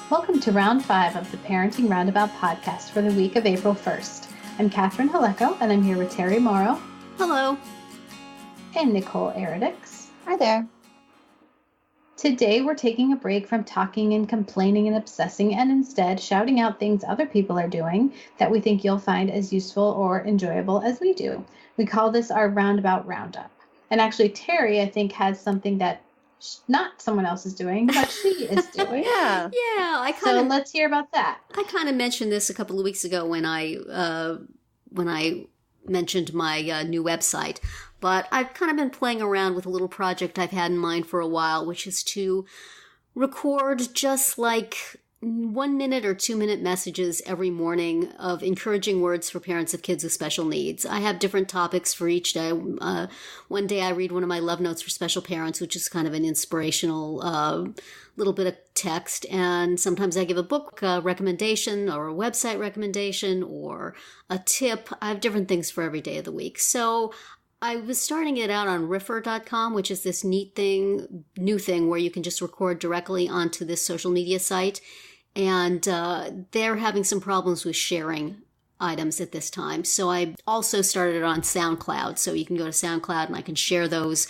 Welcome to Round 5 of the Parenting Roundabout podcast for the week of April 1st. I'm Catherine Haleko, and I'm here with Terri Morrow. Hello. And Nicole Eridix. Hi there. Today we're taking a break from talking and complaining and obsessing and instead shouting out things other people are doing that we think you'll find as useful or enjoyable as we do. We call this our Roundabout Roundup. And actually Terri, I think, has something that not someone else is doing, but she is doing. Yeah. So let's hear about that. I kind of mentioned this a couple of weeks ago when I mentioned my new website, but I've kind of been playing around with a little project I've had in mind for a while, which is to record just like 1 minute or 2 minute messages every morning of encouraging words for parents of kids with special needs. I have different topics for each day. One day I read one of my love notes for special parents, which is kind of an inspirational little bit of text. And sometimes I give a book recommendation or a website recommendation or a tip. I have different things for every day of the week. So I was starting it out on Riffer.com, which is this new thing where you can just record directly onto this social media site. And they're having some problems with sharing items at this time. So I also started it on Soundcloud. So you can go to Soundcloud and I can share those.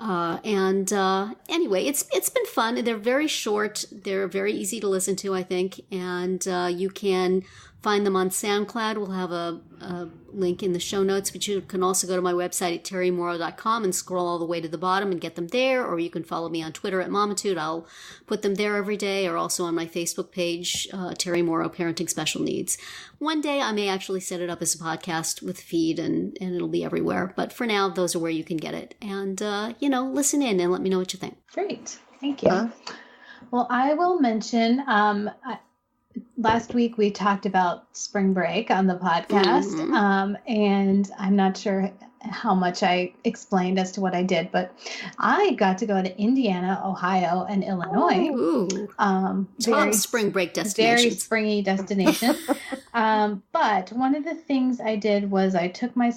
Anyway, it's been fun. They're very short. They're very easy to listen to, I think. And you can find them on SoundCloud. We'll have a link in the show notes, but you can also go to my website at terrimorrow.com and scroll all the way to the bottom and get them there, or you can follow me on Twitter at Momitude. I'll put them there every day, or also on my Facebook page, Terri Morrow Parenting Special Needs. One day I may actually set it up as a podcast with a feed and it'll be everywhere, but for now, those are where you can get it. And, listen in and let me know what you think. Great. Thank you. Well, I will mention, last week we talked about spring break on the podcast, and I'm not sure how much I explained as to what I did, but I got to go to Indiana, Ohio, and Illinois. Top spring break destinations. Very springy destination. But one of the things I did was I took my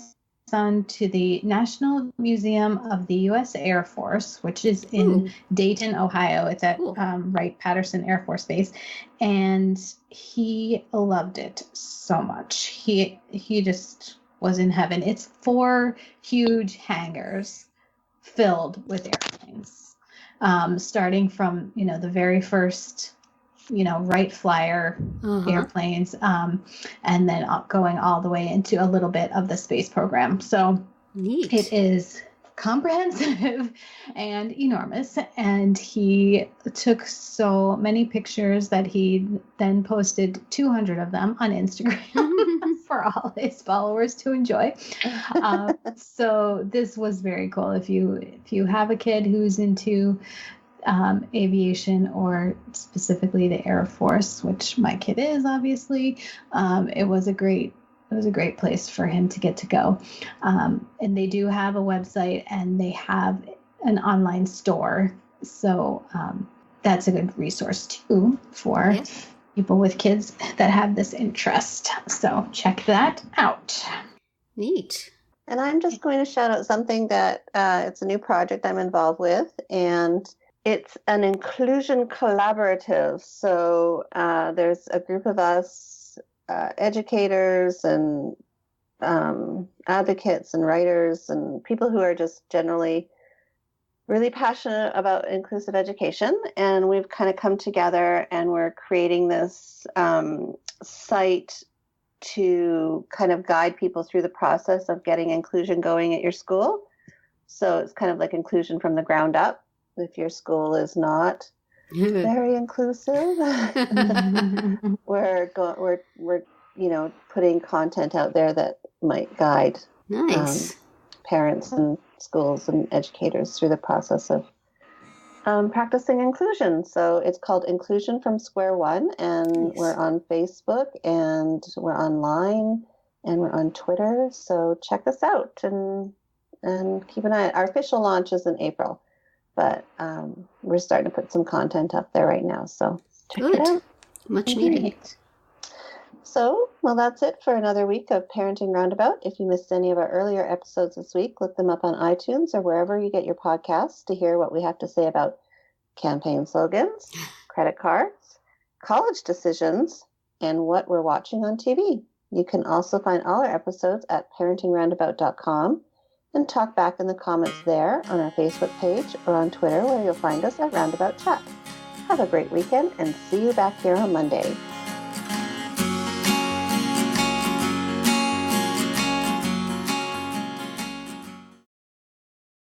son to the National Museum of the U.S. Air Force, which is in Dayton, Ohio. It's at Wright-Patterson Air Force Base, and he loved it so much. He just was in heaven. It's 4 huge hangars filled with airplanes, starting from the very first Wright Flyer airplanes, and then going all the way into a little bit of the space program. So neat. It is comprehensive and enormous. And he took so many pictures that he then posted 200 of them on Instagram for all his followers to enjoy. So this was very cool. If you have a kid who's into aviation or specifically the Air Force, which my kid is, obviously, it was a great place for him to get to go. And they do have a website and they have an online store. So that's a good resource too for people with kids that have this interest. So check that out. Neat. And I'm just going to shout out something that it's a new project I'm involved with, and it's an inclusion collaborative. So there's a group of us, educators and advocates and writers and people who are just generally really passionate about inclusive education. And we've kind of come together and we're creating this site to kind of guide people through the process of getting inclusion going at your school. So it's kind of like inclusion from the ground up. If your school is not very inclusive, we're putting content out there that might guide parents and schools and educators through the process of practicing inclusion. So it's called Inclusion from Square One, and we're on Facebook and we're online and we're on Twitter. So check us out and keep an eye. Our official launch is in April. But we're starting to put some content up there right now. So check it out. Much needed. So, well, that's it for another week of Parenting Roundabout. If you missed any of our earlier episodes this week, look them up on iTunes or wherever you get your podcasts to hear what we have to say about campaign slogans, credit cards, college decisions, and what we're watching on TV. You can also find all our episodes at parentingroundabout.com and talk back in the comments there on our Facebook page or on Twitter, where you'll find us at Roundabout Chat. Have a great weekend and see you back here on Monday.